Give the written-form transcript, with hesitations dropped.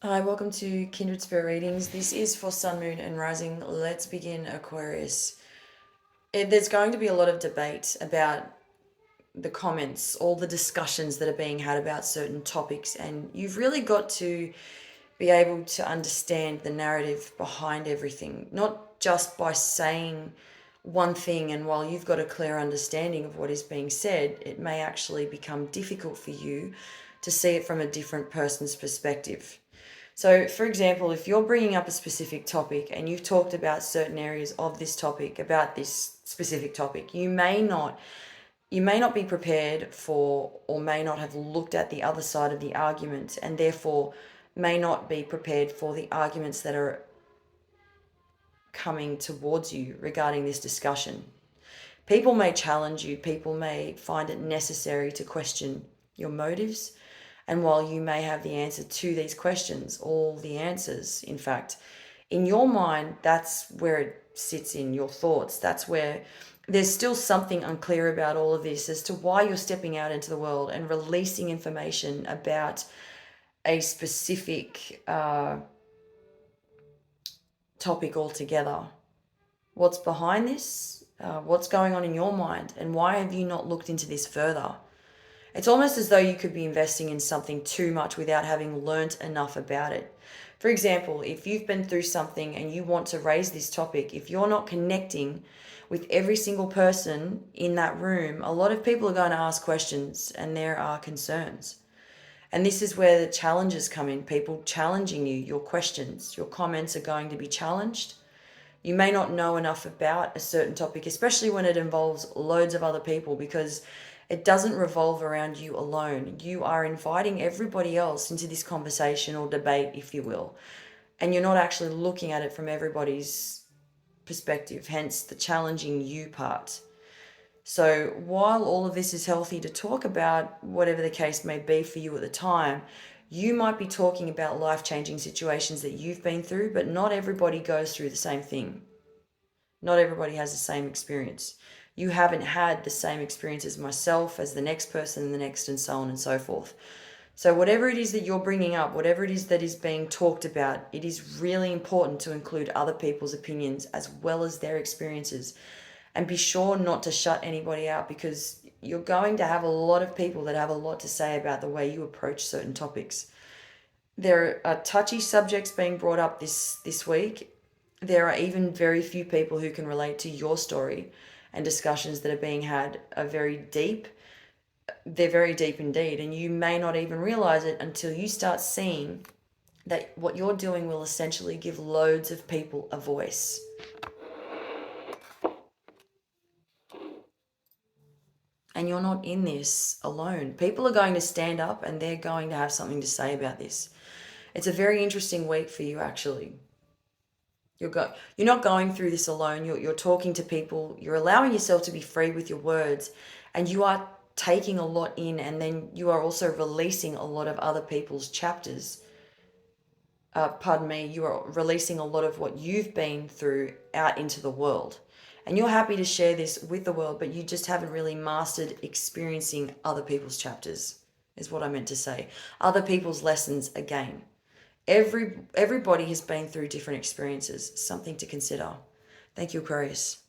Hi, welcome to Kindred Spirit Readings. This is for Sun, Moon, and Rising. Let's begin, Aquarius. There's going to be a lot of debate about the comments, all the discussions that are being had about certain topics, and you've really got to be able to understand the narrative behind everything, not just by saying one thing. And while you've got a clear understanding of what is being said, it may actually become difficult for you to see it from a different person's perspective. So, for example, if you're bringing up a specific topic and you've talked about certain areas of this topic, about this specific topic, you may not be prepared for, or may not have looked at the other side of the argument, and therefore may not be prepared for the arguments that are coming towards you regarding this discussion. People may challenge you, people may find it necessary to question your motives. And while you may have the answer to these questions, all the answers, in fact, in your mind, that's where it sits in your thoughts. That's where there's still something unclear about all of this as to why you're stepping out into the world and releasing information about a specific topic altogether. What's behind this? What's going on in your mind? And why have you not looked into this further? It's almost as though you could be investing in something too much without having learnt enough about it. For example, if you've been through something and you want to raise this topic, if you're not connecting with every single person in that room, a lot of people are going to ask questions and there are concerns. And this is where the challenges come in, people challenging you, your questions, your comments are going to be challenged. You may not know enough about a certain topic, especially when it involves loads of other people, because it doesn't revolve around you alone. You are inviting everybody else into this conversation or debate, if you will, and you're not actually looking at it from everybody's perspective, hence the challenging you part. So while all of this is healthy to talk about, whatever the case may be for you at the time, you might be talking about life-changing situations that you've been through, but not everybody goes through the same thing. Not everybody has the same experience. You haven't had the same experience as myself, as the next person, and the next, and so on and so forth. So whatever it is that you're bringing up, whatever it is that is being talked about, it is really important to include other people's opinions as well as their experiences. And be sure not to shut anybody out, because you're going to have a lot of people that have a lot to say about the way you approach certain topics. There are touchy subjects being brought up this week. There are even very few people who can relate to your story, and discussions that are being had are very deep. They're very deep indeed, and you may not even realize it until you start seeing that what you're doing will essentially give loads of people a voice. And you're not in this alone. People are going to stand up and they're going to have something to say about this. It's a very interesting week for you, actually. You're not going through this alone. You're talking to people. You're allowing yourself to be free with your words, and you are taking a lot in, and then you are also releasing a lot of other people's chapters. You are releasing a lot of what you've been through out into the world. And you're happy to share this with the world, but you just haven't really mastered experiencing other people's chapters, is what I meant to say. Other people's lessons again. Everybody has been through different experiences, something to consider. Thank you, Aquarius.